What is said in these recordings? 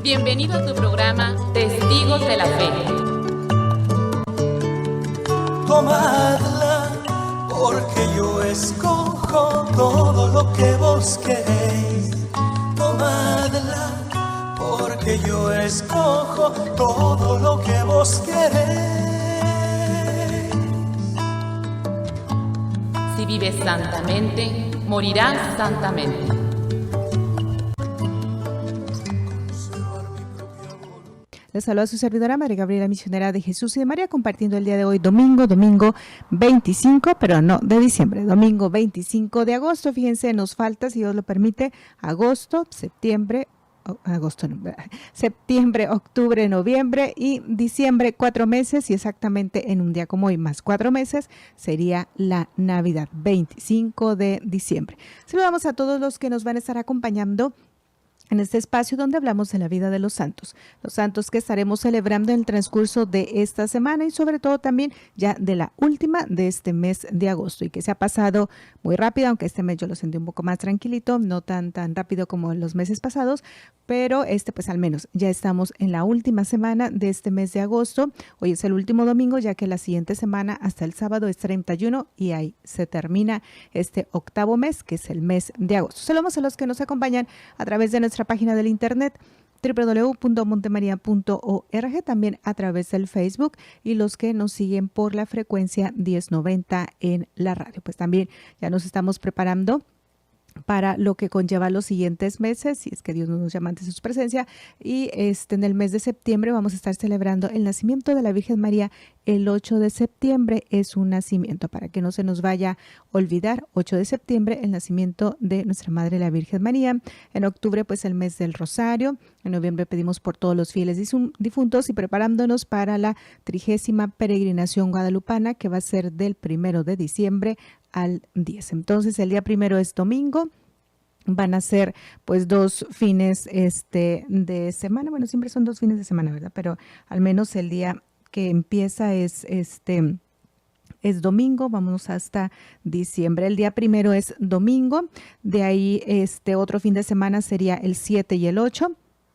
Bienvenido a tu programa Testigos de la Fe. Tomadla, porque yo escojo todo lo que vos queréis. Tomadla, porque yo escojo todo lo que vos queréis. Si vives santamente, morirás santamente. Les saluda a su servidora María Gabriela, misionera de Jesús y de María, compartiendo el día de hoy, domingo 25, pero no de diciembre, domingo 25 de agosto. Fíjense, nos falta, si Dios lo permite, septiembre, octubre, noviembre y diciembre, 4 meses, y exactamente en un día como hoy, más 4 meses, sería la Navidad, 25 de diciembre. Saludamos a todos los que nos van a estar acompañando en este espacio donde hablamos de la vida de los santos que estaremos celebrando en el transcurso de esta semana y sobre todo también ya de la última de este mes de agosto, y que se ha pasado muy rápido, aunque este mes yo lo sentí un poco más tranquilito, no tan rápido como los meses pasados, pero pues al menos ya estamos en la última semana de este mes de agosto. Hoy es el último domingo, ya que la siguiente semana hasta el sábado es 31 y ahí se termina este octavo mes, que es el mes de agosto. Saludamos a los que nos acompañan a través de nuestra página del internet www.montemaria.org, también a través del Facebook, y los que nos siguen por la frecuencia 1090 en la radio. Pues también ya nos estamos preparando para lo que conlleva los siguientes meses, si es que Dios nos llama ante su presencia, y en el mes de septiembre vamos a estar celebrando el nacimiento de la Virgen María. El 8 de septiembre es un nacimiento, para que no se nos vaya a olvidar, 8 de septiembre, el nacimiento de nuestra Madre la Virgen María. En octubre, pues el mes del Rosario. En noviembre pedimos por todos los fieles difuntos, y preparándonos para la 30ª peregrinación guadalupana, que va a ser del 1 de diciembre al 10. Entonces el día primero es domingo. Van a ser pues 2 fines de semana. Bueno, siempre son 2 fines de semana, ¿verdad? Pero al menos el día que empieza es domingo. Vámonos hasta diciembre. El día primero es domingo. De ahí otro fin de semana sería el 7 y el 8.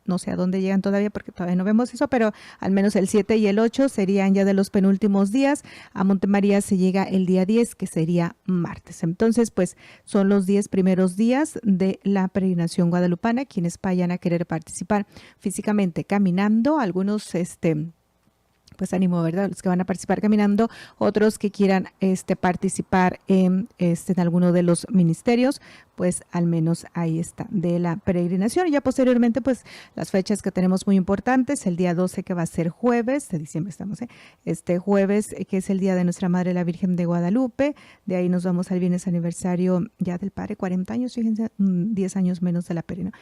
No sé a dónde llegan todavía, porque todavía no vemos eso, pero al menos el 7 y el 8 serían ya de los penúltimos días. A Montemaría se llega el día 10, que sería martes. Entonces, pues son los 10 primeros días de la peregrinación guadalupana. Quienes vayan a querer participar físicamente caminando, algunos pues ánimo, ¿verdad? Los que van a participar caminando, otros que quieran participar en alguno de los ministerios, pues al menos ahí está, de la peregrinación. Y ya posteriormente, pues las fechas que tenemos muy importantes, el día 12, que va a ser jueves, de diciembre estamos, este jueves, que es el día de nuestra Madre la Virgen de Guadalupe. De ahí nos vamos al viernes aniversario ya del Padre, 40 años, fíjense, 10 años menos de la peregrinación.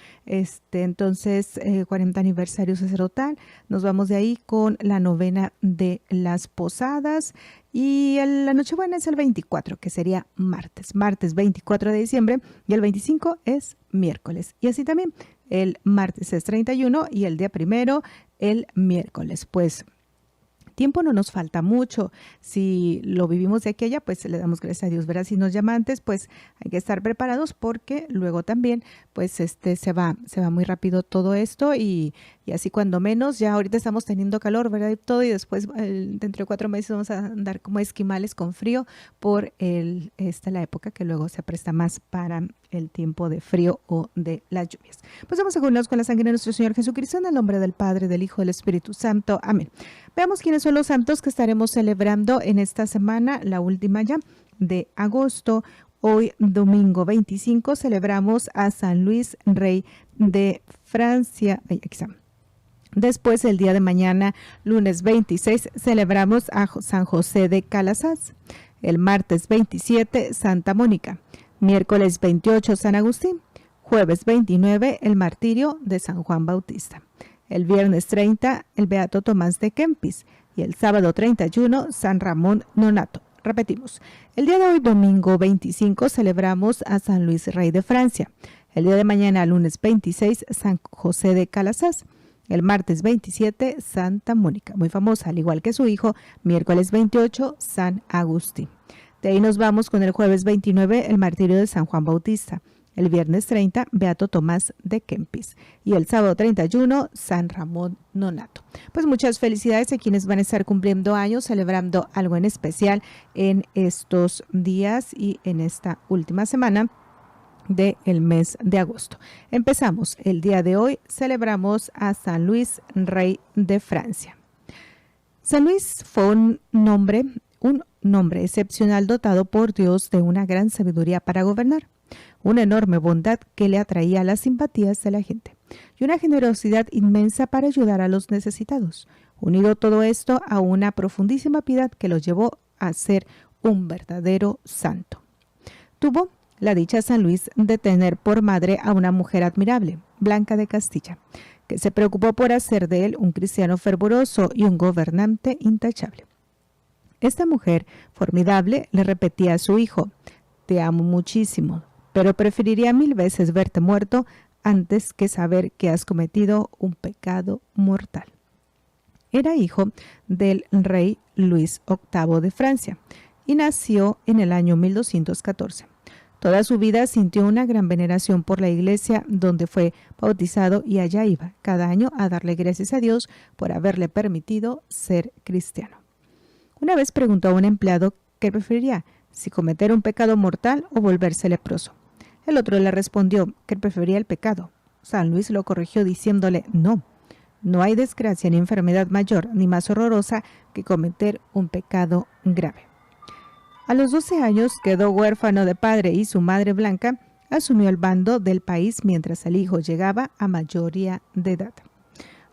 Entonces, 40 aniversario sacerdotal. Nos vamos de ahí con la novena de las posadas, y la Nochebuena es el 24, que sería martes 24 de diciembre, y el 25 es miércoles, y así también el martes es 31 y el día primero el miércoles. Pues tiempo no nos falta mucho. Si lo vivimos de aquí a allá, pues le damos gracias a Dios, ¿verdad? Si nos llama antes, pues hay que estar preparados, porque luego también pues se va muy rápido todo esto, y así cuando menos, ya ahorita estamos teniendo calor, ¿verdad? Y todo, y después dentro de 4 meses vamos a andar como esquimales con frío por la época que luego se presta más para el tiempo de frío o de las lluvias. Pues vamos a unirnos con la sangre de nuestro Señor Jesucristo, en el nombre del Padre, del Hijo, del Espíritu Santo. Amén. Veamos quiénes son los santos que estaremos celebrando en esta semana, la última ya de agosto. Hoy, domingo 25, celebramos a San Luis, rey de Francia. Aquí está. Después, el día de mañana, lunes 26, celebramos a San José de Calasaz. El martes 27, Santa Mónica. Miércoles 28, San Agustín. Jueves 29, el martirio de San Juan Bautista. El viernes 30, el Beato Tomás de Kempis. Y el sábado 31, San Ramón Nonato. Repetimos, el día de hoy, domingo 25, celebramos a San Luis, rey de Francia. El día de mañana, lunes 26, San José de Calasaz. El martes 27, Santa Mónica, muy famosa, al igual que su hijo. Miércoles 28, San Agustín. De ahí nos vamos con el jueves 29, el martirio de San Juan Bautista. El viernes 30, Beato Tomás de Kempis. Y el sábado 31, San Ramón Nonato. Pues muchas felicidades a quienes van a estar cumpliendo años, celebrando algo en especial en estos días y en esta última semana del mes de agosto. Empezamos el día de hoy, celebramos a San Luis, rey de Francia. San Luis fue un nombre excepcional dotado por Dios de una gran sabiduría para gobernar, una enorme bondad que le atraía las simpatías de la gente y una generosidad inmensa para ayudar a los necesitados, unido todo esto a una profundísima piedad que lo llevó a ser un verdadero santo. Tuvo la dicha San Luis de tener por madre a una mujer admirable, Blanca de Castilla, que se preocupó por hacer de él un cristiano fervoroso y un gobernante intachable. Esta mujer formidable le repetía a su hijo: te amo muchísimo, pero preferiría 1000 veces verte muerto antes que saber que has cometido un pecado mortal. Era hijo del rey Luis VIII de Francia y nació en el año 1214. Toda su vida sintió una gran veneración por la iglesia donde fue bautizado y allá iba cada año a darle gracias a Dios por haberle permitido ser cristiano. Una vez preguntó a un empleado qué preferiría, si cometer un pecado mortal o volverse leproso. El otro le respondió que prefería el pecado. San Luis lo corrigió diciéndole: no hay desgracia ni enfermedad mayor ni más horrorosa que cometer un pecado grave. A los 12 años quedó huérfano de padre y su madre Blanca asumió el bando del país mientras el hijo llegaba a mayoría de edad.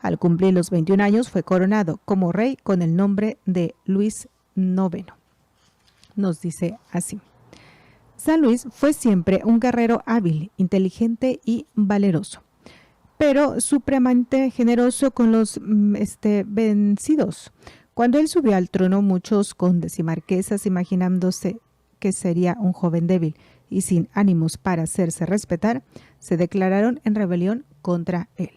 Al cumplir los 21 años fue coronado como rey con el nombre de Luis IX. Nos dice así: San Luis fue siempre un guerrero hábil, inteligente y valeroso, pero supremamente generoso con los vencidos. Cuando él subió al trono, muchos condes y marquesas, imaginándose que sería un joven débil y sin ánimos para hacerse respetar, se declararon en rebelión contra él.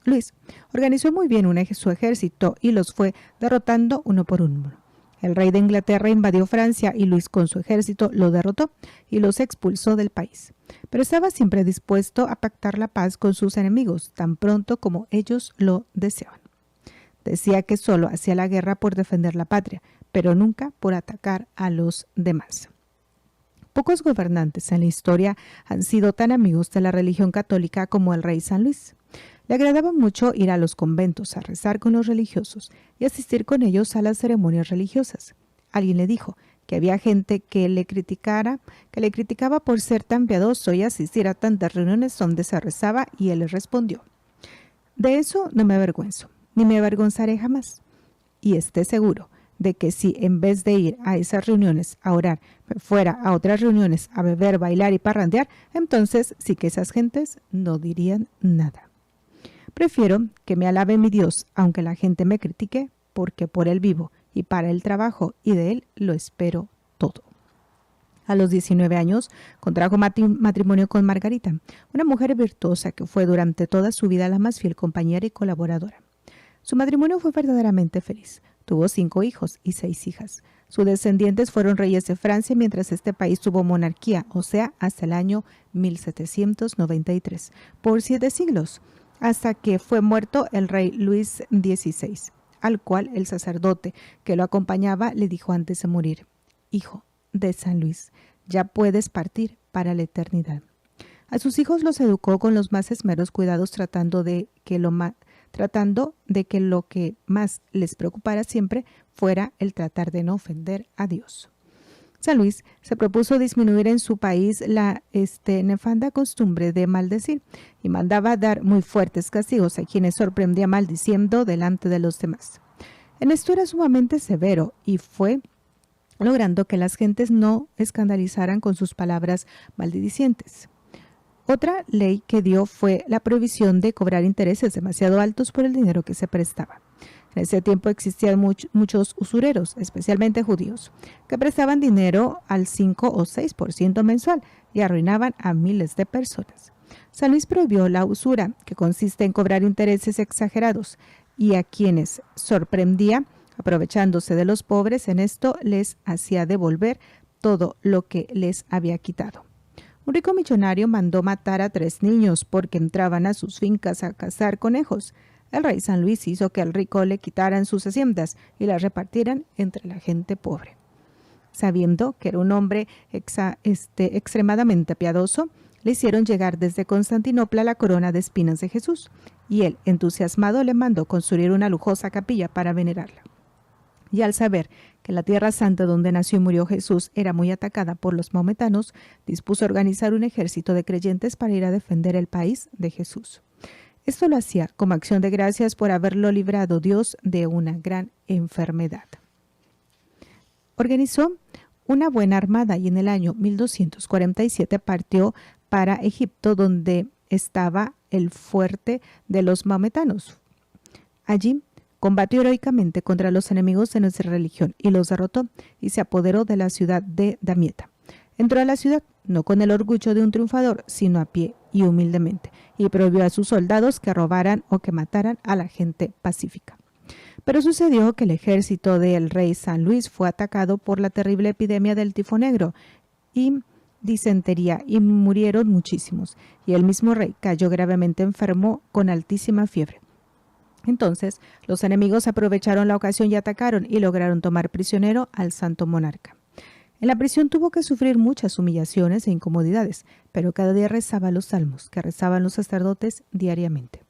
Luis organizó muy bien su ejército y los fue derrotando uno por uno. El rey de Inglaterra invadió Francia y Luis con su ejército lo derrotó y los expulsó del país. Pero estaba siempre dispuesto a pactar la paz con sus enemigos, tan pronto como ellos lo deseaban. Decía que solo hacía la guerra por defender la patria, pero nunca por atacar a los demás. Pocos gobernantes en la historia han sido tan amigos de la religión católica como el rey San Luis. Le agradaba mucho ir a los conventos a rezar con los religiosos y asistir con ellos a las ceremonias religiosas. Alguien le dijo que había gente que le criticaba por ser tan piadoso y asistir a tantas reuniones donde se rezaba, y él le respondió: de eso no me avergüenzo, ni me avergonzaré jamás. Y esté seguro de que si en vez de ir a esas reuniones a orar, me fuera a otras reuniones a beber, bailar y parrandear, entonces sí que esas gentes no dirían nada. Prefiero que me alabe mi Dios, aunque la gente me critique, porque por él vivo y para él trabajo y de él lo espero todo. A los 19 años contrajo matrimonio con Margarita, una mujer virtuosa que fue durante toda su vida la más fiel compañera y colaboradora. Su matrimonio fue verdaderamente feliz. Tuvo 5 hijos y 6 hijas. Sus descendientes fueron reyes de Francia mientras este país tuvo monarquía, o sea, hasta el año 1793, por 7 siglos, hasta que fue muerto el rey Luis XVI, al cual el sacerdote que lo acompañaba le dijo antes de morir: hijo de San Luis, ya puedes partir para la eternidad. A sus hijos los educó con los más esmeros cuidados, tratando de que lo que más les preocupara siempre fuera el tratar de no ofender a Dios. San Luis se propuso disminuir en su país la nefanda costumbre de maldecir y mandaba dar muy fuertes castigos a quienes sorprendía maldiciendo delante de los demás. En esto era sumamente severo y fue logrando que las gentes no escandalizaran con sus palabras maldicientes. Otra ley que dio fue la prohibición de cobrar intereses demasiado altos por el dinero que se prestaba. En ese tiempo existían muchos usureros, especialmente judíos, que prestaban dinero al 5 o 6% mensual y arruinaban a miles de personas. San Luis prohibió la usura, que consiste en cobrar intereses exagerados, y a quienes sorprendía aprovechándose de los pobres, en esto les hacía devolver todo lo que les había quitado. Un rico millonario mandó matar a 3 niños porque entraban a sus fincas a cazar conejos. El rey San Luis hizo que al rico le quitaran sus haciendas y las repartieran entre la gente pobre. Sabiendo que era un hombre extremadamente piadoso, le hicieron llegar desde Constantinopla la corona de espinas de Jesús, y él, entusiasmado, le mandó construir una lujosa capilla para venerarla. Y al saber que la tierra santa donde nació y murió Jesús era muy atacada por los maometanos, dispuso organizar un ejército de creyentes para ir a defender el país de Jesús. Esto lo hacía como acción de gracias por haberlo librado Dios de una gran enfermedad. Organizó una buena armada y en el año 1247 partió para Egipto, donde estaba el fuerte de los maometanos. Allí combatió heroicamente contra los enemigos de nuestra religión y los derrotó, y se apoderó de la ciudad de Damieta. Entró a la ciudad no con el orgullo de un triunfador, sino a pie y humildemente, y prohibió a sus soldados que robaran o que mataran a la gente pacífica. Pero sucedió que el ejército del rey San Luis fue atacado por la terrible epidemia del tifo negro y disentería, y murieron muchísimos, y el mismo rey cayó gravemente enfermo con altísima fiebre. Entonces los enemigos aprovecharon la ocasión y atacaron, y lograron tomar prisionero al santo monarca. En la prisión tuvo que sufrir muchas humillaciones e incomodidades, pero cada día rezaba los salmos que rezaban los sacerdotes diariamente.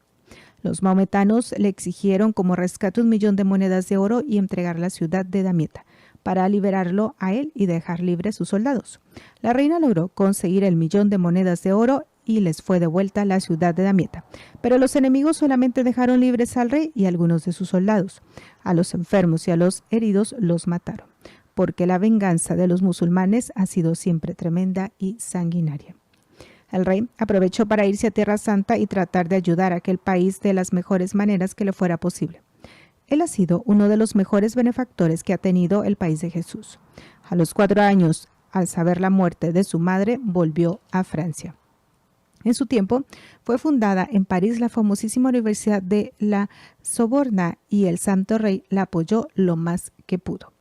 Los maometanos le exigieron como rescate 1.000.000 de monedas de oro y entregar la ciudad de Damieta para liberarlo a él y dejar libres sus soldados. La reina logró conseguir el 1.000.000 de monedas de oro y les fue devuelta la ciudad de Damieta. Pero los enemigos solamente dejaron libres al rey y algunos de sus soldados. A los enfermos y a los heridos los mataron, porque la venganza de los musulmanes ha sido siempre tremenda y sanguinaria. El rey aprovechó para irse a Tierra Santa y tratar de ayudar a aquel país de las mejores maneras que le fuera posible. Él ha sido uno de los mejores benefactores que ha tenido el país de Jesús. A los 4 años, al saber la muerte de su madre, volvió a Francia. En su tiempo, fue fundada en París la famosísima Universidad de la Sorbona, y el Santo Rey la apoyó lo más que pudo.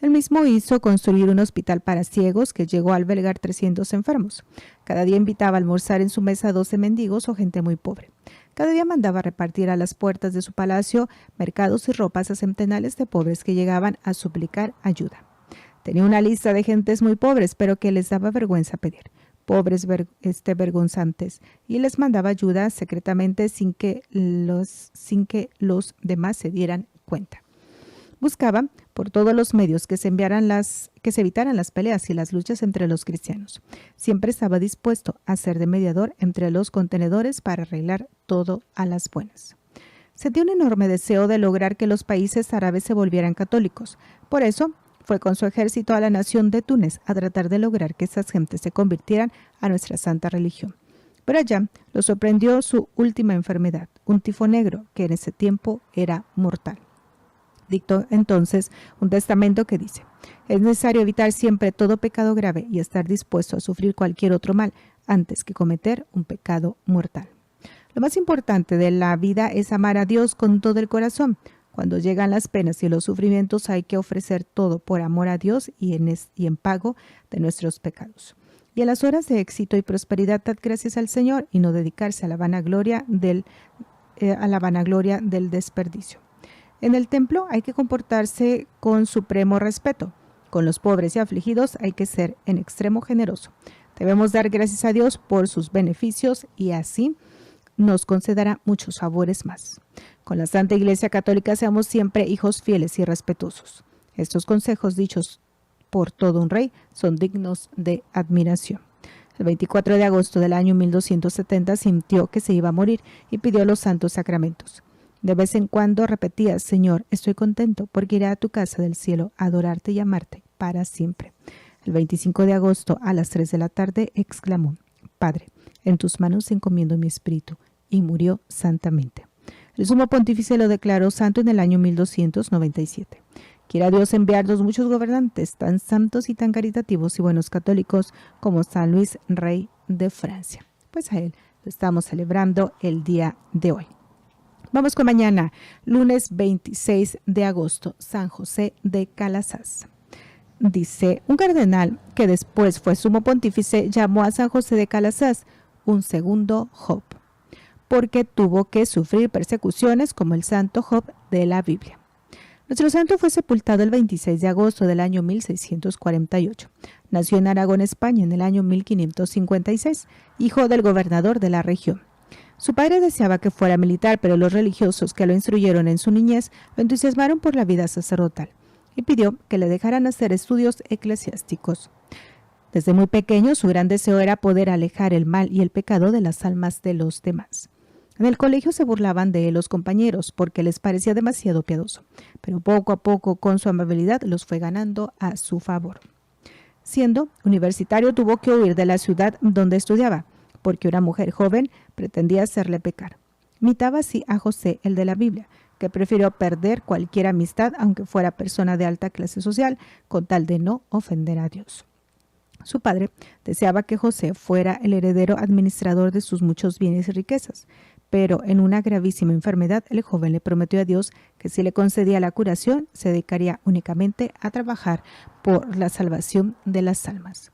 Él mismo hizo construir un hospital para ciegos que llegó a albergar 300 enfermos. Cada día invitaba a almorzar en su mesa a 12 mendigos o gente muy pobre. Cada día mandaba repartir a las puertas de su palacio mercados y ropas a centenares de pobres que llegaban a suplicar ayuda. Tenía una lista de gentes muy pobres, pero que les daba vergüenza pedir, pobres vergonzantes, y les mandaba ayuda secretamente sin que los demás se dieran cuenta. Buscaba por todos los medios que se evitaran las peleas y las luchas entre los cristianos. Siempre estaba dispuesto a ser de mediador entre los contenedores para arreglar todo a las buenas. Sentía un enorme deseo de lograr que los países árabes se volvieran católicos. Por eso fue con su ejército a la nación de Túnez a tratar de lograr que esas gentes se convirtieran a nuestra santa religión. Pero allá lo sorprendió su última enfermedad, un tifo negro que en ese tiempo era mortal. Dictó entonces un testamento que dice: es necesario evitar siempre todo pecado grave y estar dispuesto a sufrir cualquier otro mal antes que cometer un pecado mortal. Lo más importante de la vida es amar a Dios con todo el corazón. Cuando llegan las penas y los sufrimientos hay que ofrecer todo por amor a Dios y en pago de nuestros pecados. Y en las horas de éxito y prosperidad dad gracias al Señor y no dedicarse a la vanagloria del desperdicio. En el templo hay que comportarse con supremo respeto. Con los pobres y afligidos hay que ser en extremo generoso. Debemos dar gracias a Dios por sus beneficios y así nos concederá muchos favores más. Con la Santa Iglesia Católica seamos siempre hijos fieles y respetuosos. Estos consejos dichos por todo un rey son dignos de admiración. El 24 de agosto del año 1270 sintió que se iba a morir y pidió los santos sacramentos. De vez en cuando repetía: Señor, estoy contento porque iré a tu casa del cielo a adorarte y amarte para siempre. El 25 de agosto a las 3 de la tarde exclamó: Padre, en tus manos encomiendo mi espíritu, y murió santamente. El sumo pontífice lo declaró santo en el año 1297. Quiera Dios enviarnos muchos gobernantes tan santos y tan caritativos y buenos católicos como San Luis, rey de Francia. Pues a él lo estamos celebrando el día de hoy. Vamos con mañana, lunes 26 de agosto, San José de Calasaz. Dice, un cardenal que después fue sumo pontífice llamó a San José de Calasas un segundo Job, porque tuvo que sufrir persecuciones como el santo Job de la Biblia. Nuestro santo fue sepultado el 26 de agosto del año 1648. Nació en Aragón, España, en el año 1556, hijo del gobernador de la región. Su padre deseaba que fuera militar, pero los religiosos que lo instruyeron en su niñez lo entusiasmaron por la vida sacerdotal y pidió que le dejaran hacer estudios eclesiásticos. Desde muy pequeño, su gran deseo era poder alejar el mal y el pecado de las almas de los demás. En el colegio se burlaban de él los compañeros porque les parecía demasiado piadoso, pero poco a poco, con su amabilidad, los fue ganando a su favor. Siendo universitario, tuvo que huir de la ciudad donde estudiaba, porque una mujer joven pretendía hacerle pecar. Imitaba así a José, el de la Biblia, que prefirió perder cualquier amistad, aunque fuera persona de alta clase social, con tal de no ofender a Dios. Su padre deseaba que José fuera el heredero administrador de sus muchos bienes y riquezas, pero en una gravísima enfermedad el joven le prometió a Dios que si le concedía la curación, se dedicaría únicamente a trabajar por la salvación de las almas.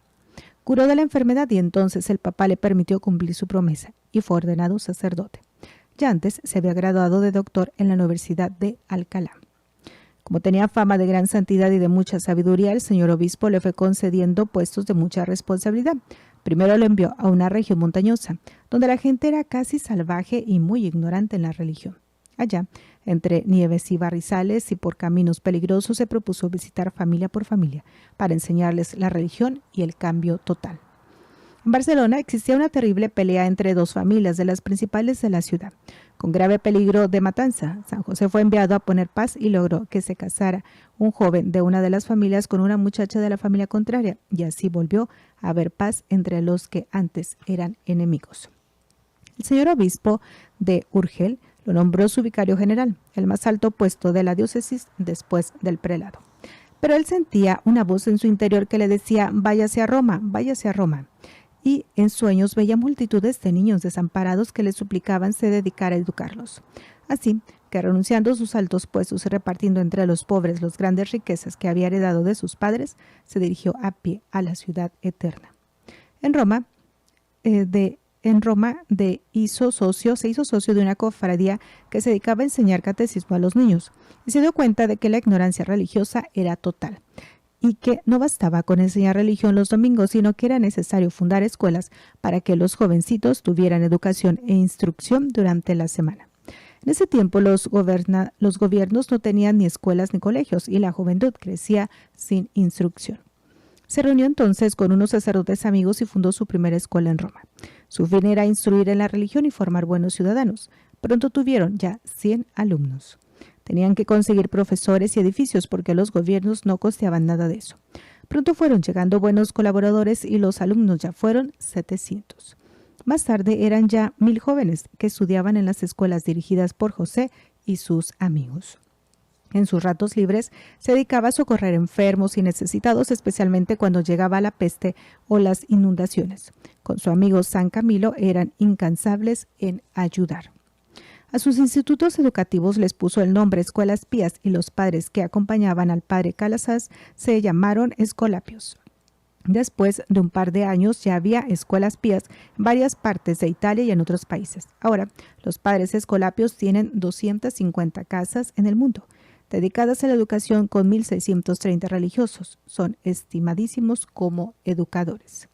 Curó de la enfermedad y entonces el Papa le permitió cumplir su promesa y fue ordenado sacerdote. Ya antes se había graduado de doctor en la Universidad de Alcalá. Como tenía fama de gran santidad y de mucha sabiduría, el señor obispo le fue concediendo puestos de mucha responsabilidad. Primero lo envió a una región montañosa, donde la gente era casi salvaje y muy ignorante en la religión. Allá, entre nieves y barrizales y por caminos peligrosos, se propuso visitar familia por familia para enseñarles la religión y el cambio total. En Barcelona existía una terrible pelea entre dos familias de las principales de la ciudad, con grave peligro de matanza. San José fue enviado a poner paz y logró que se casara un joven de una de las familias con una muchacha de la familia contraria, y así volvió a haber paz entre los que antes eran enemigos. El señor obispo de Urgel lo nombró su vicario general, el más alto puesto de la diócesis después del prelado. Pero él sentía una voz en su interior que le decía, váyase a Roma, váyase a Roma. Y en sueños veía multitudes de niños desamparados que le suplicaban se dedicara a educarlos. Así que renunciando a sus altos puestos y repartiendo entre los pobres las grandes riquezas que había heredado de sus padres, se dirigió a pie a la ciudad eterna. En Roma se hizo socio de una cofradía que se dedicaba a enseñar catecismo a los niños y se dio cuenta de que la ignorancia religiosa era total y que no bastaba con enseñar religión los domingos, sino que era necesario fundar escuelas para que los jovencitos tuvieran educación e instrucción durante la semana. En ese tiempo los gobiernos no tenían ni escuelas ni colegios y la juventud crecía sin instrucción. Se reunió entonces con unos sacerdotes amigos y fundó su primera escuela en Roma. Su fin era instruir en la religión y formar buenos ciudadanos. Pronto tuvieron ya 100 alumnos. Tenían que conseguir profesores y edificios porque los gobiernos no costeaban nada de eso. Pronto fueron llegando buenos colaboradores y los alumnos ya fueron 700. Más tarde eran ya 1000 jóvenes que estudiaban en las escuelas dirigidas por José y sus amigos. En sus ratos libres se dedicaba a socorrer enfermos y necesitados, especialmente cuando llegaba la peste o las inundaciones. Con su amigo San Camilo eran incansables en ayudar. A sus institutos educativos les puso el nombre Escuelas Pías y los padres que acompañaban al padre Calasas se llamaron Escolapios. Después de un par de años ya había escuelas pías en varias partes de Italia y en otros países. Ahora, los padres Escolapios tienen 250 casas en el mundo, dedicadas a la educación con 1.630 religiosos. Son estimadísimos como educadores.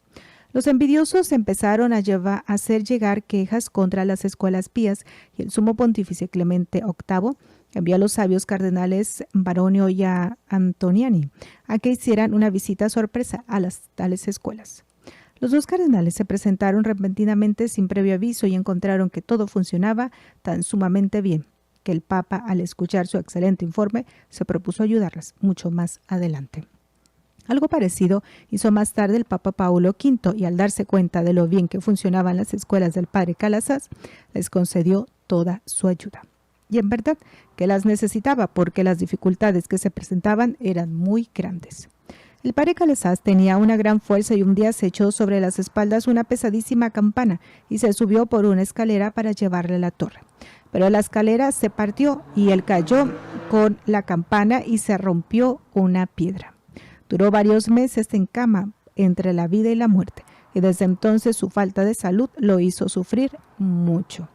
Los envidiosos empezaron a hacer llegar quejas contra las escuelas pías y el sumo pontífice Clemente VIII envió a los sabios cardenales Baronio y a Antoniani a que hicieran una visita sorpresa a las tales escuelas. Los dos cardenales se presentaron repentinamente sin previo aviso y encontraron que todo funcionaba tan sumamente bien que el Papa, al escuchar su excelente informe, se propuso ayudarlas mucho más adelante. Algo parecido hizo más tarde el Papa Paulo V y al darse cuenta de lo bien que funcionaban las escuelas del padre Calasas, les concedió toda su ayuda. Y en verdad que las necesitaba porque las dificultades que se presentaban eran muy grandes. El padre Calasas tenía una gran fuerza y un día se echó sobre las espaldas una pesadísima campana y se subió por una escalera para llevarle a la torre. Pero la escalera se partió y él cayó con la campana y se rompió una piedra. Duró varios meses en cama entre la vida y la muerte, y desde entonces su falta de salud lo hizo sufrir mucho.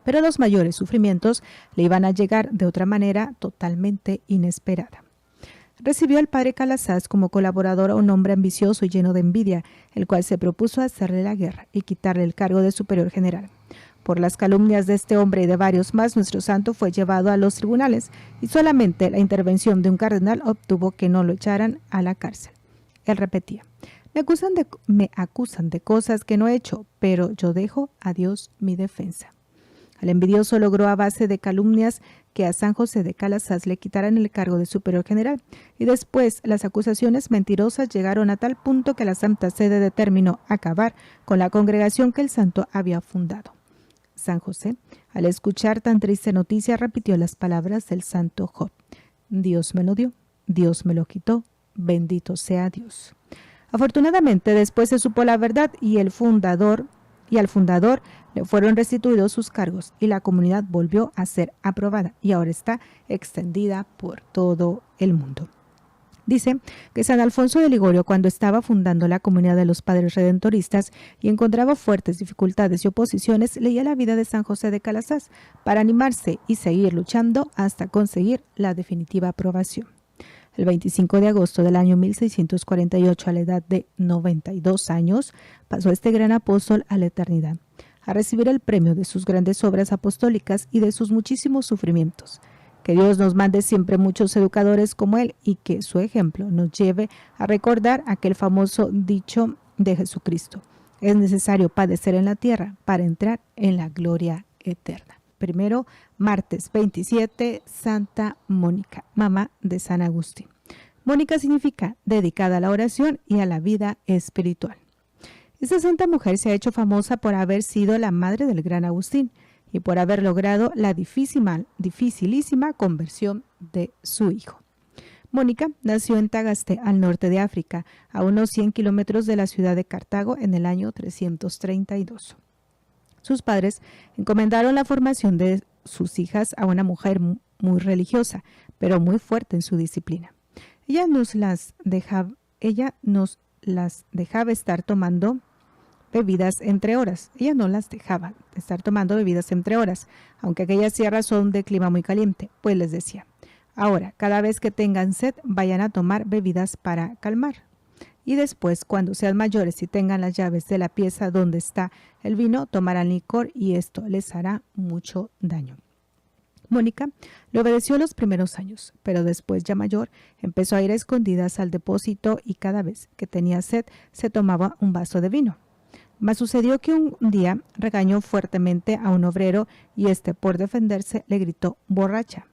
Pero los mayores sufrimientos le iban a llegar de otra manera totalmente inesperada. Recibió al padre Calazás como colaborador a un hombre ambicioso y lleno de envidia, el cual se propuso hacerle la guerra y quitarle el cargo de superior general. Por las calumnias de este hombre y de varios más, nuestro santo fue llevado a los tribunales y solamente la intervención de un cardenal obtuvo que no lo echaran a la cárcel. Él repetía: me acusan de cosas que no he hecho, pero yo dejo a Dios mi defensa. El envidioso logró a base de calumnias que a San José de Calazás le quitaran el cargo de superior general, y después las acusaciones mentirosas llegaron a tal punto que la Santa Sede determinó acabar con la congregación que el santo había fundado. San José, al escuchar tan triste noticia, repitió las palabras del santo Job: Dios me lo dio, Dios me lo quitó, bendito sea Dios. Afortunadamente, después se supo la verdad y al fundador le fueron restituidos sus cargos y la comunidad volvió a ser aprobada y ahora está extendida por todo el mundo. Dice que San Alfonso de Ligorio, cuando estaba fundando la comunidad de los Padres Redentoristas y encontraba fuertes dificultades y oposiciones, leía la vida de San José de Calazás para animarse y seguir luchando hasta conseguir la definitiva aprobación. El 25 de agosto del año 1648, a la edad de 92 años, pasó este gran apóstol a la eternidad, a recibir el premio de sus grandes obras apostólicas y de sus muchísimos sufrimientos. Que Dios nos mande siempre muchos educadores como él y que su ejemplo nos lleve a recordar aquel famoso dicho de Jesucristo: es necesario padecer en la tierra para entrar en la gloria eterna. Primero, martes 27, Santa Mónica, mamá de San Agustín. Mónica significa dedicada a la oración y a la vida espiritual. Esta santa mujer se ha hecho famosa por haber sido la madre del gran Agustín y por haber logrado la dificilísima conversión de su hijo. Mónica nació en Tagaste, al norte de África, a unos 100 kilómetros de la ciudad de Cartago, en el año 332. Sus padres encomendaron la formación de sus hijas a una mujer muy religiosa, pero muy fuerte en su disciplina. Ella nos las dejaba estar tomando bebidas entre horas. Ella no las dejaba estar tomando bebidas entre horas, aunque aquellas tierras son de clima muy caliente, pues les decía: ahora, cada vez que tengan sed, vayan a tomar bebidas para calmar. Y después, cuando sean mayores y tengan las llaves de la pieza donde está el vino, tomarán licor y esto les hará mucho daño. Mónica le obedeció los primeros años, pero después, ya mayor, empezó a ir a escondidas al depósito y cada vez que tenía sed se tomaba un vaso de vino. Mas sucedió que un día regañó fuertemente a un obrero y éste, por defenderse, le gritó: borracha.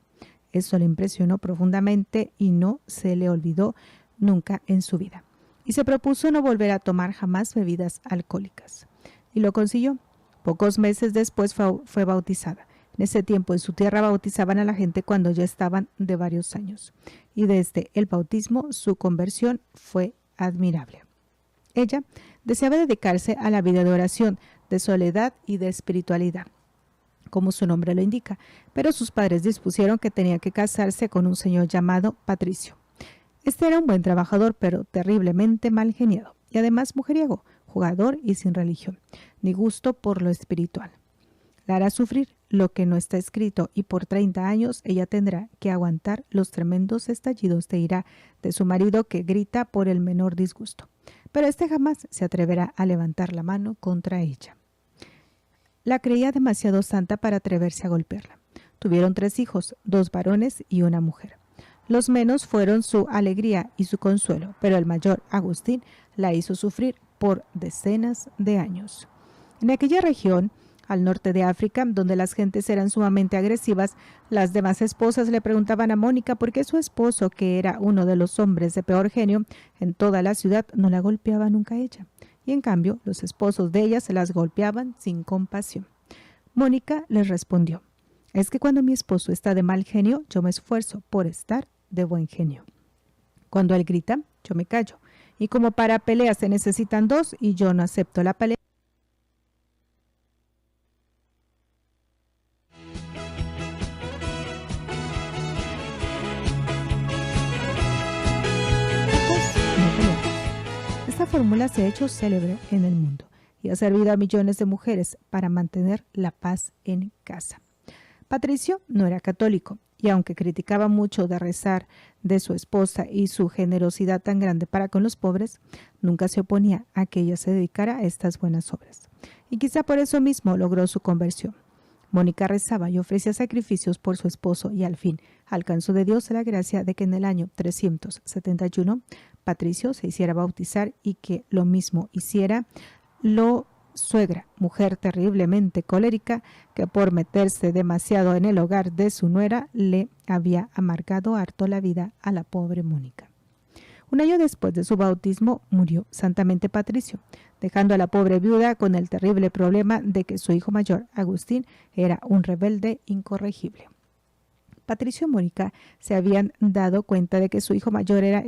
Eso le impresionó profundamente y no se le olvidó nunca en su vida. Y se propuso no volver a tomar jamás bebidas alcohólicas. Y lo consiguió. Pocos meses después fue bautizada. En ese tiempo en su tierra bautizaban a la gente cuando ya estaban de varios años. Y desde el bautismo su conversión fue admirable. Ella deseaba dedicarse a la vida de oración, de soledad y de espiritualidad, como su nombre lo indica, pero sus padres dispusieron que tenía que casarse con un señor llamado Patricio. Este era un buen trabajador, pero terriblemente mal geniado, y además mujeriego, jugador y sin religión, ni gusto por lo espiritual. La hará sufrir lo que no está escrito, y por 30 años ella tendrá que aguantar los tremendos estallidos de ira de su marido, que grita por el menor disgusto. Pero este jamás se atreverá a levantar la mano contra ella. La creía demasiado santa para atreverse a golpearla. Tuvieron 3 hijos, 2 varones y una mujer. Los menos fueron su alegría y su consuelo, pero el mayor, Agustín, la hizo sufrir por decenas de años. En aquella región, al norte de África, donde las gentes eran sumamente agresivas, las demás esposas le preguntaban a Mónica por qué su esposo, que era uno de los hombres de peor genio en toda la ciudad, no la golpeaba nunca a ella. Y en cambio, los esposos de ella se las golpeaban sin compasión. Mónica les respondió: es que cuando mi esposo está de mal genio, yo me esfuerzo por estar de buen genio. Cuando él grita, yo me callo. Y como para peleas se necesitan 2 y yo no acepto la pelea, fórmula se ha hecho célebre en el mundo y ha servido a millones de mujeres para mantener la paz en casa. Patricio no era católico y aunque criticaba mucho de rezar de su esposa y su generosidad tan grande para con los pobres, nunca se oponía a que ella se dedicara a estas buenas obras. Y quizá por eso mismo logró su conversión. Mónica rezaba y ofrecía sacrificios por su esposo y al fin alcanzó de Dios la gracia de que en el año 371 Patricio se hiciera bautizar y que lo mismo hiciera lo suegra, mujer terriblemente colérica que por meterse demasiado en el hogar de su nuera le había amargado harto la vida a la pobre Mónica. Un año después de su bautismo murió santamente Patricio, dejando a la pobre viuda con el terrible problema de que su hijo mayor, Agustín, era un rebelde incorregible. Patricio y Mónica se habían dado cuenta de que su hijo mayor era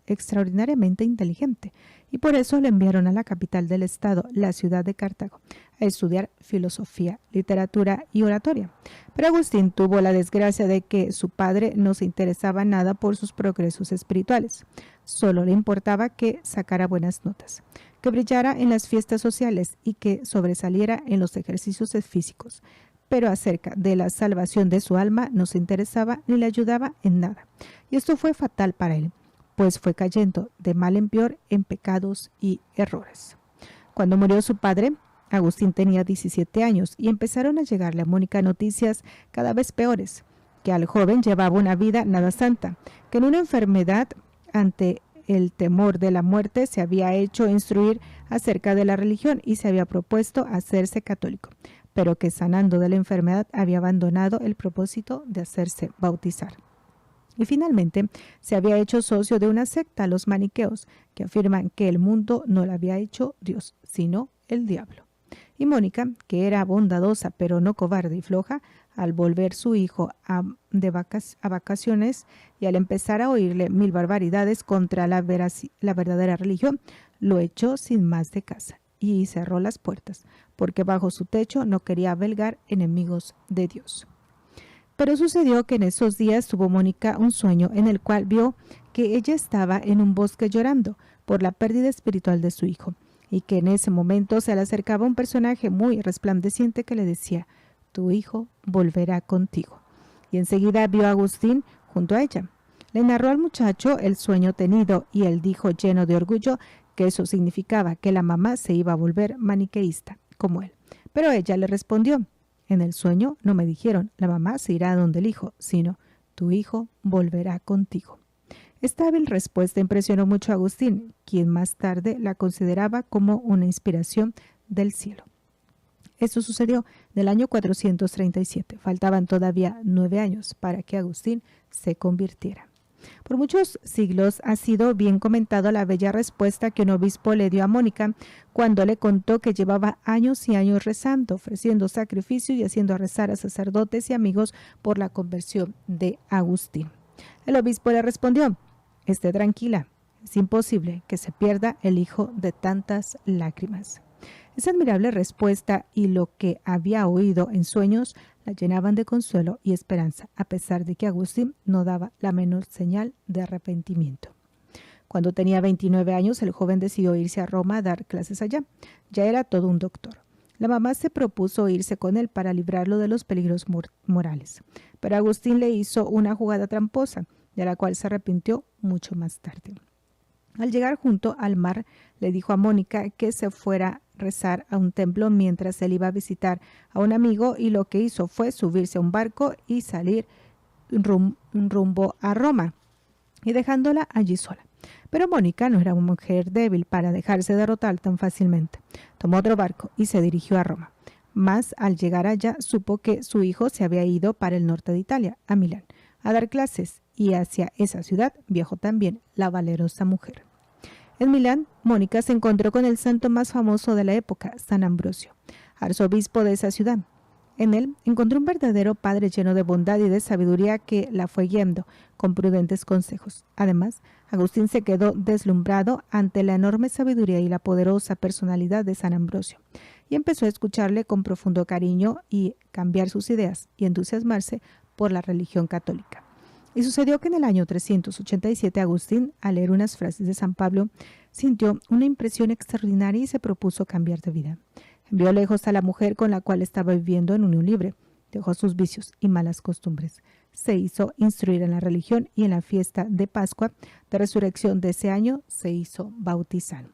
extraordinariamente inteligente y por eso le enviaron a la capital del estado, la ciudad de Cartago, a estudiar filosofía, literatura y oratoria. Pero Agustín tuvo la desgracia de que su padre no se interesaba nada por sus progresos espirituales. Solo le importaba que sacara buenas notas, que brillara en las fiestas sociales y que sobresaliera en los ejercicios físicos. Pero acerca de la salvación de su alma no se interesaba ni le ayudaba en nada. Y esto fue fatal para él, pues fue cayendo de mal en peor en pecados y errores. Cuando murió su padre, Agustín tenía 17 años y empezaron a llegarle a Mónica noticias cada vez peores, que al joven llevaba una vida nada santa, que en una enfermedad ante el temor de la muerte se había hecho instruir acerca de la religión y se había propuesto hacerse católico, pero que sanando de la enfermedad había abandonado el propósito de hacerse bautizar. Y finalmente se había hecho socio de una secta, los maniqueos, que afirman que el mundo no lo había hecho Dios, sino el diablo. Y Mónica, que era bondadosa pero no cobarde y floja, al volver su hijo a vacaciones y al empezar a oírle mil barbaridades contra la verdadera religión, lo echó sin más de casa y cerró las puertas, porque bajo su techo no quería albergar enemigos de Dios. Pero sucedió que en esos días tuvo Mónica un sueño en el cual vio que ella estaba en un bosque llorando por la pérdida espiritual de su hijo, y que en ese momento se le acercaba un personaje muy resplandeciente que le decía: tu hijo volverá contigo. Y enseguida vio a Agustín junto a ella. Le narró al muchacho el sueño tenido y él dijo lleno de orgullo que eso significaba que la mamá se iba a volver maniqueísta, como él. Pero ella le respondió: en el sueño no me dijeron, la mamá se irá donde el hijo, sino, tu hijo volverá contigo. Esta hábil respuesta impresionó mucho a Agustín, quien más tarde la consideraba como una inspiración del cielo. Esto sucedió en el año 437. Faltaban todavía 9 años para que Agustín se convirtiera. Por muchos siglos ha sido bien comentado la bella respuesta que un obispo le dio a Mónica cuando le contó que llevaba años y años rezando, ofreciendo sacrificio y haciendo rezar a sacerdotes y amigos por la conversión de Agustín. El obispo le respondió: esté tranquila, es imposible que se pierda el hijo de tantas lágrimas. Esa admirable respuesta y lo que había oído en sueños la llenaban de consuelo y esperanza, a pesar de que Agustín no daba la menor señal de arrepentimiento. Cuando tenía 29 años, el joven decidió irse a Roma a dar clases allá. Ya era todo un doctor. La mamá se propuso irse con él para librarlo de los peligros morales, pero Agustín le hizo una jugada tramposa, de la cual se arrepintió mucho más tarde. Al llegar junto al mar, le dijo a Mónica que se fuera a rezar a un templo mientras él iba a visitar a un amigo, y lo que hizo fue subirse a un barco y salir rumbo a Roma, y dejándola allí sola. Pero Mónica no era una mujer débil para dejarse derrotar tan fácilmente. Tomó otro barco y se dirigió a Roma. Mas al llegar allá supo que su hijo se había ido para el norte de Italia, a Milán, a dar clases, y hacia esa ciudad viajó también la valerosa mujer. En Milán, Mónica se encontró con el santo más famoso de la época, San Ambrosio, arzobispo de esa ciudad. En él encontró un verdadero padre lleno de bondad y de sabiduría que la fue guiando con prudentes consejos. Además, Agustín se quedó deslumbrado ante la enorme sabiduría y la poderosa personalidad de San Ambrosio, y empezó a escucharle con profundo cariño y cambiar sus ideas y entusiasmarse por la religión católica. Y sucedió que en el año 387 Agustín, al leer unas frases de San Pablo, sintió una impresión extraordinaria y se propuso cambiar de vida. Envió lejos a la mujer con la cual estaba viviendo en unión libre. Dejó sus vicios y malas costumbres. Se hizo instruir en la religión y en la fiesta de Pascua de Resurrección de ese año se hizo bautizar.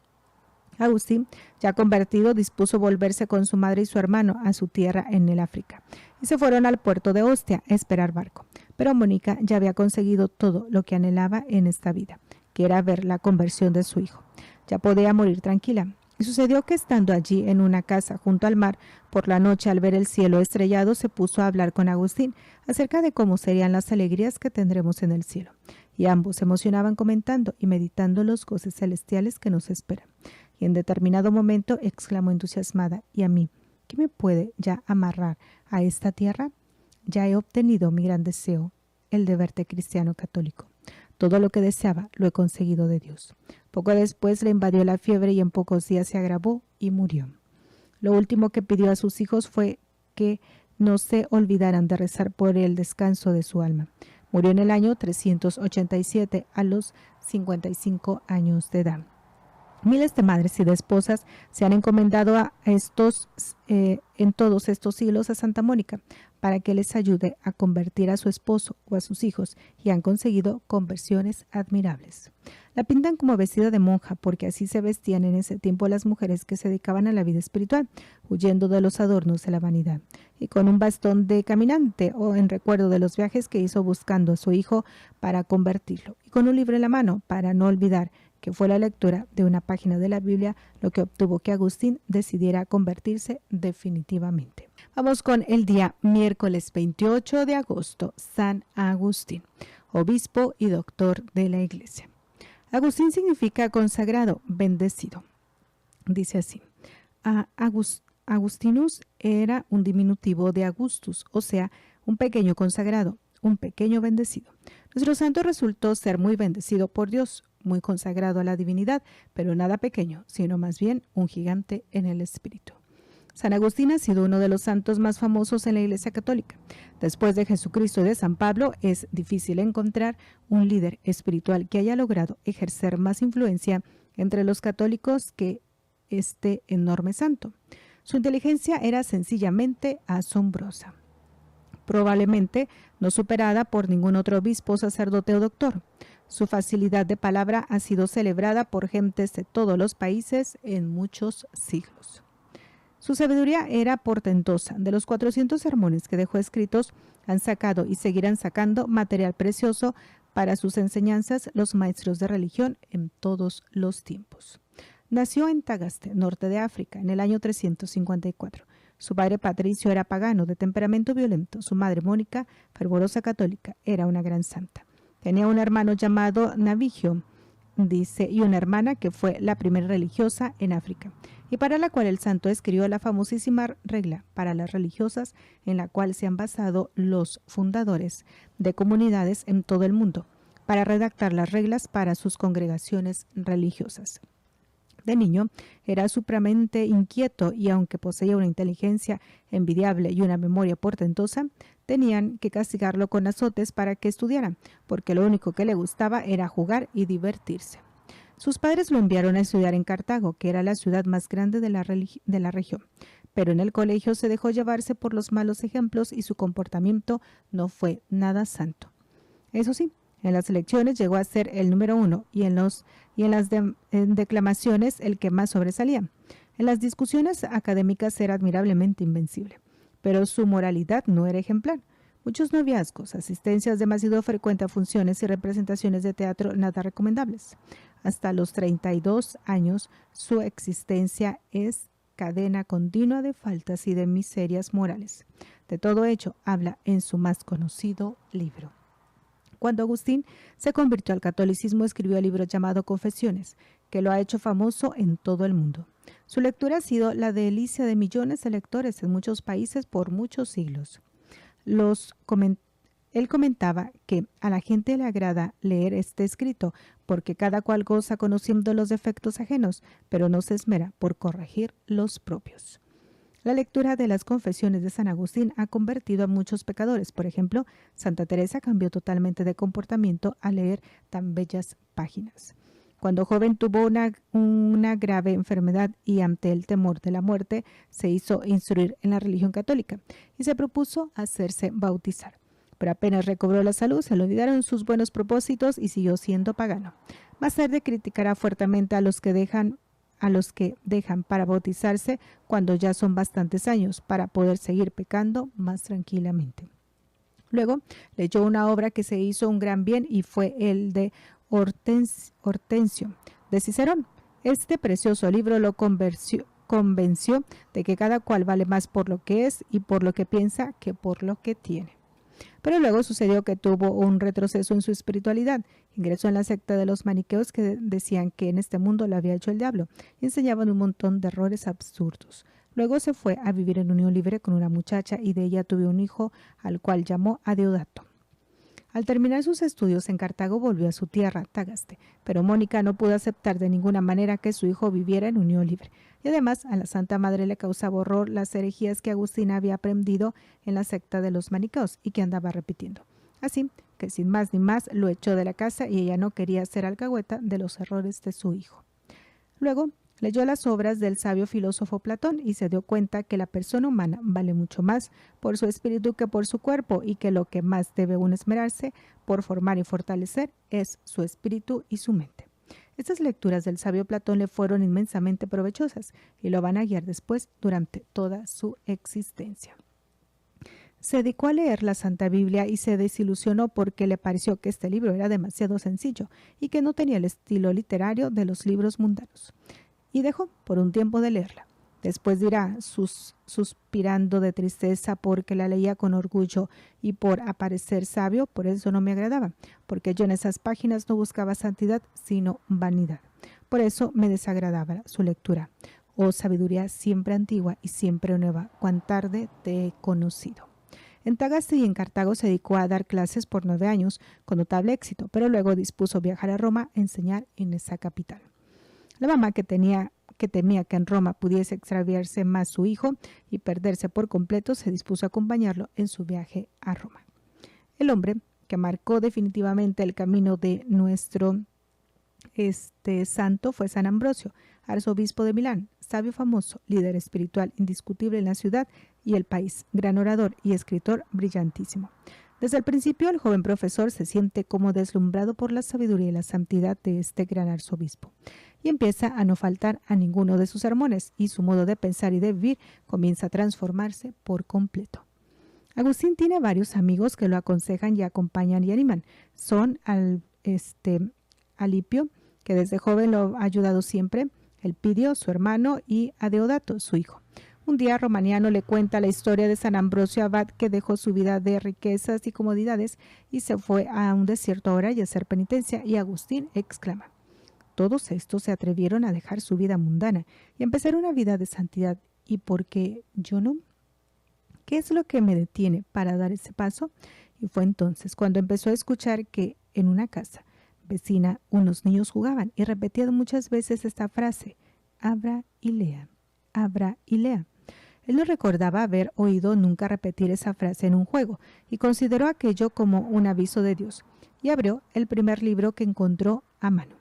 Agustín, ya convertido, dispuso volverse con su madre y su hermano a su tierra en el África y se fueron al puerto de Ostia a esperar barco. Pero Mónica ya había conseguido todo lo que anhelaba en esta vida, que era ver la conversión de su hijo. Ya podía morir tranquila. Y sucedió que estando allí en una casa junto al mar, por la noche al ver el cielo estrellado, se puso a hablar con Agustín acerca de cómo serían las alegrías que tendremos en el cielo. Y ambos se emocionaban comentando y meditando los goces celestiales que nos esperan. Y en determinado momento exclamó entusiasmada: ¿y a mí qué me puede ya amarrar a esta tierra? Ya he obtenido mi gran deseo, el de verte cristiano católico. Todo lo que deseaba lo he conseguido de Dios. Poco después le invadió la fiebre y en pocos días se agravó y murió. Lo último que pidió a sus hijos fue que no se olvidaran de rezar por el descanso de su alma. Murió en el año 387 a los 55 años de edad. Miles de madres y de esposas se han encomendado en todos estos siglos a Santa Mónica para que les ayude a convertir a su esposo o a sus hijos y han conseguido conversiones admirables. La pintan como vestida de monja porque así se vestían en ese tiempo las mujeres que se dedicaban a la vida espiritual, huyendo de los adornos de la vanidad, y con un bastón de caminante o en recuerdo de los viajes que hizo buscando a su hijo para convertirlo, y con un libro en la mano para no olvidar que fue la lectura de una página de la Biblia lo que obtuvo que Agustín decidiera convertirse definitivamente. Vamos con el día miércoles 28 de agosto, San Agustín, obispo y doctor de la Iglesia. Agustín significa consagrado, bendecido. Dice así: Agustinus era un diminutivo de Augustus, o sea, un pequeño consagrado, un pequeño bendecido. Nuestro santo resultó ser muy bendecido por Dios, muy consagrado a la divinidad, pero nada pequeño, sino más bien un gigante en el espíritu. San Agustín ha sido uno de los santos más famosos en la Iglesia Católica. Después de Jesucristo y de San Pablo, es difícil encontrar un líder espiritual que haya logrado ejercer más influencia entre los católicos que este enorme santo. Su inteligencia era sencillamente asombrosa, probablemente no superada por ningún otro obispo, sacerdote o doctor. Su facilidad de palabra ha sido celebrada por gentes de todos los países en muchos siglos. Su sabiduría era portentosa. De los 400 sermones que dejó escritos, han sacado y seguirán sacando material precioso para sus enseñanzas los maestros de religión en todos los tiempos. Nació en Tagaste, norte de África, en el año 354. Su padre Patricio era pagano, de temperamento violento. Su madre Mónica, fervorosa católica, era una gran santa. Tenía un hermano llamado Navigio, y una hermana que fue la primera religiosa en África, y para la cual el santo escribió la famosísima regla para las religiosas, en la cual se han basado los fundadores de comunidades en todo el mundo, para redactar las reglas para sus congregaciones religiosas. De niño era supremamente inquieto y aunque poseía una inteligencia envidiable y una memoria portentosa, tenían que castigarlo con azotes para que estudiara, porque lo único que le gustaba era jugar y divertirse. Sus padres lo enviaron a estudiar en Cartago, que era la ciudad más grande de la región, pero en el colegio se dejó llevarse por los malos ejemplos y su comportamiento no fue nada santo. Eso sí, en las elecciones llegó a ser el número 1 y en las declamaciones el que más sobresalía. En las discusiones académicas era admirablemente invencible, pero su moralidad no era ejemplar. Muchos noviazgos, asistencias demasiado frecuentes a funciones y representaciones de teatro nada recomendables. Hasta los 32 años, su existencia es cadena continua de faltas y de miserias morales. De todo ello habla en su más conocido libro. Cuando Agustín se convirtió al catolicismo, escribió el libro llamado Confesiones, que lo ha hecho famoso en todo el mundo. Su lectura ha sido la delicia de millones de lectores en muchos países por muchos siglos. Él comentaba que a la gente le agrada leer este escrito porque cada cual goza conociendo los defectos ajenos, pero no se esmera por corregir los propios. La lectura de las confesiones de San Agustín ha convertido a muchos pecadores. Por ejemplo, Santa Teresa cambió totalmente de comportamiento al leer tan bellas páginas. Cuando joven tuvo una grave enfermedad y ante el temor de la muerte se hizo instruir en la religión católica y se propuso hacerse bautizar. Pero apenas recobró la salud, se le olvidaron sus buenos propósitos y siguió siendo pagano. Más tarde criticará fuertemente a los que dejan para bautizarse cuando ya son bastantes años para poder seguir pecando más tranquilamente. Luego leyó una obra que se hizo un gran bien y fue el de Hortensio de Cicerón. Este precioso libro lo convenció de que cada cual vale más por lo que es y por lo que piensa que por lo que tiene. Pero luego sucedió que tuvo un retroceso en su espiritualidad. Ingresó en la secta de los maniqueos que decían que en este mundo lo había hecho el diablo y enseñaban un montón de errores absurdos. Luego se fue a vivir en unión libre con una muchacha y de ella tuvo un hijo al cual llamó Adeodato. Al terminar sus estudios en Cartago volvió a su tierra, Tagaste, pero Mónica no pudo aceptar de ninguna manera que su hijo viviera en unión libre. Y además a la Santa Madre le causaba horror las herejías que Agustín había aprendido en la secta de los maniqueos y que andaba repitiendo. Así que sin más ni más lo echó de la casa y ella no quería ser alcahueta de los errores de su hijo. Luego leyó las obras del sabio filósofo Platón y se dio cuenta que la persona humana vale mucho más por su espíritu que por su cuerpo y que lo que más debe uno esmerarse por formar y fortalecer es su espíritu y su mente. Estas lecturas del sabio Platón le fueron inmensamente provechosas y lo van a guiar después durante toda su existencia. Se dedicó a leer la Santa Biblia y se desilusionó porque le pareció que este libro era demasiado sencillo y que no tenía el estilo literario de los libros mundanos. Y dejó por un tiempo de leerla. Después dirá, suspirando de tristeza porque la leía con orgullo y por aparecer sabio, por eso no me agradaba, porque yo en esas páginas no buscaba santidad, sino vanidad. Por eso me desagradaba su lectura. Oh sabiduría siempre antigua y siempre nueva, cuán tarde te he conocido. En Tagaste y en Cartago se dedicó a dar clases por 9 años, con notable éxito, pero luego dispuso viajar a Roma a enseñar en esa capital. La mamá que temía que en Roma pudiese extraviarse más su hijo y perderse por completo, se dispuso a acompañarlo en su viaje a Roma. El hombre que marcó definitivamente el camino de nuestro santo fue San Ambrosio, arzobispo de Milán, sabio famoso, líder espiritual indiscutible en la ciudad y el país, gran orador y escritor brillantísimo. Desde el principio, el joven profesor se siente como deslumbrado por la sabiduría y la santidad de este gran arzobispo y empieza a no faltar a ninguno de sus sermones y su modo de pensar y de vivir comienza a transformarse por completo. Agustín tiene varios amigos que lo aconsejan y acompañan y animan. Son Alipio, que desde joven lo ha ayudado siempre, Elpidio, su hermano, y Adeodato, su hijo. Un día Romaniano le cuenta la historia de San Ambrosio Abad, que dejó su vida de riquezas y comodidades y se fue a un desierto a orar y a hacer penitencia, y Agustín exclama: todos estos se atrevieron a dejar su vida mundana y a empezar una vida de santidad, ¿y por qué yo no? ¿Qué es lo que me detiene para dar ese paso? Y fue entonces cuando empezó a escuchar que en una casa vecina unos niños jugaban y repetían muchas veces esta frase: abra y lea, abra y lea. Él no recordaba haber oído nunca repetir esa frase en un juego y consideró aquello como un aviso de Dios y abrió el primer libro que encontró a mano.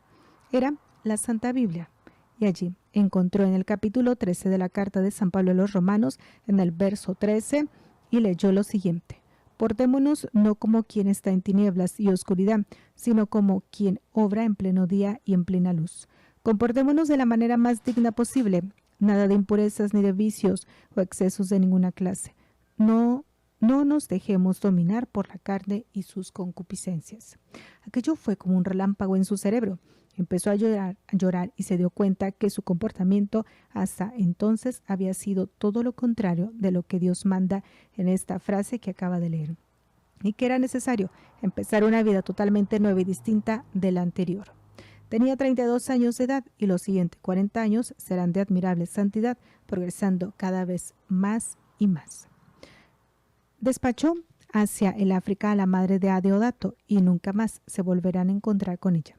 Era la Santa Biblia y allí encontró en el capítulo 13 de la carta de San Pablo a los Romanos, en el verso 13, y leyó lo siguiente: portémonos no como quien está en tinieblas y oscuridad, sino como quien obra en pleno día y en plena luz. Comportémonos de la manera más digna posible, nada de impurezas ni de vicios o excesos de ninguna clase. No nos dejemos dominar por la carne y sus concupiscencias. Aquello fue como un relámpago en su cerebro. Empezó a llorar y se dio cuenta que su comportamiento hasta entonces había sido todo lo contrario de lo que Dios manda en esta frase que acaba de leer, y que era necesario empezar una vida totalmente nueva y distinta de la anterior. Tenía 32 años de edad y los siguientes 40 años serán de admirable santidad, progresando cada vez más y más. Despachó hacia el África a la madre de Adeodato y nunca más se volverán a encontrar con ella.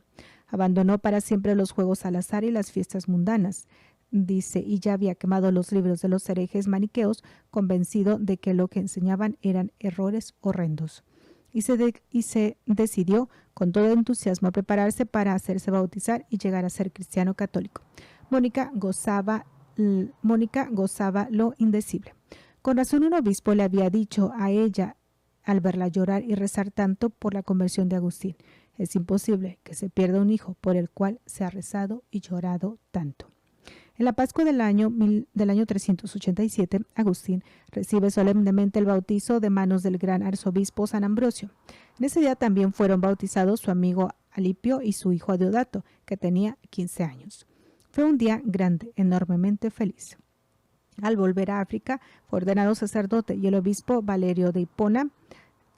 Abandonó para siempre los juegos al azar y las fiestas mundanas, dice, y ya había quemado los libros de los herejes maniqueos, convencido de que lo que enseñaban eran errores horrendos. y se decidió con todo entusiasmo a prepararse para hacerse bautizar y llegar a ser cristiano católico. Mónica gozaba lo indecible. Con razón un obispo le había dicho a ella al verla llorar y rezar tanto por la conversión de Agustín: es imposible que se pierda un hijo por el cual se ha rezado y llorado tanto. En la Pascua del año 387, Agustín recibe solemnemente el bautizo de manos del gran arzobispo San Ambrosio. En ese día también fueron bautizados su amigo Alipio y su hijo Deodato, que tenía 15 años. Fue un día grande, enormemente feliz. Al volver a África, fue ordenado sacerdote y el obispo Valerio de Hipona,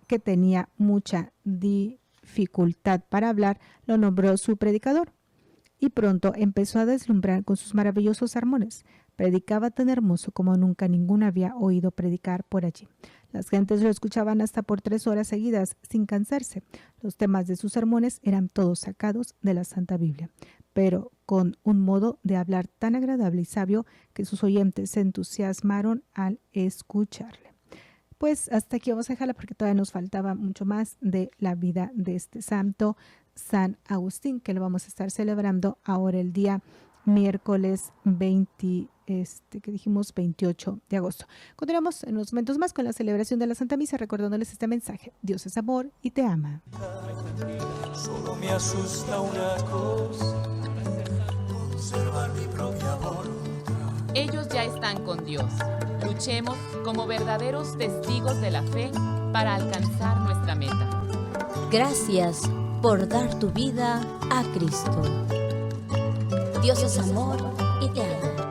que tenía mucha dificultad para hablar, lo nombró su predicador. Y pronto empezó a deslumbrar con sus maravillosos sermones. Predicaba tan hermoso como nunca ninguno había oído predicar por allí. Las gentes lo escuchaban hasta por 3 horas seguidas, sin cansarse. Los temas de sus sermones eran todos sacados de la Santa Biblia, pero con un modo de hablar tan agradable y sabio que sus oyentes se entusiasmaron al escucharle. Pues hasta aquí vamos a dejarla porque todavía nos faltaba mucho más de la vida de este santo, San Agustín, que lo vamos a estar celebrando ahora el día miércoles 28 de agosto. Continuamos en unos momentos más con la celebración de la Santa Misa, recordándoles este mensaje: Dios es amor y te ama. Solo me asusta una cosa, conservar mi propia voluntad. Ellos ya están con Dios. Luchemos como verdaderos testigos de la fe para alcanzar nuestra meta. Gracias por dar tu vida a Cristo. Dios es amor y te ama.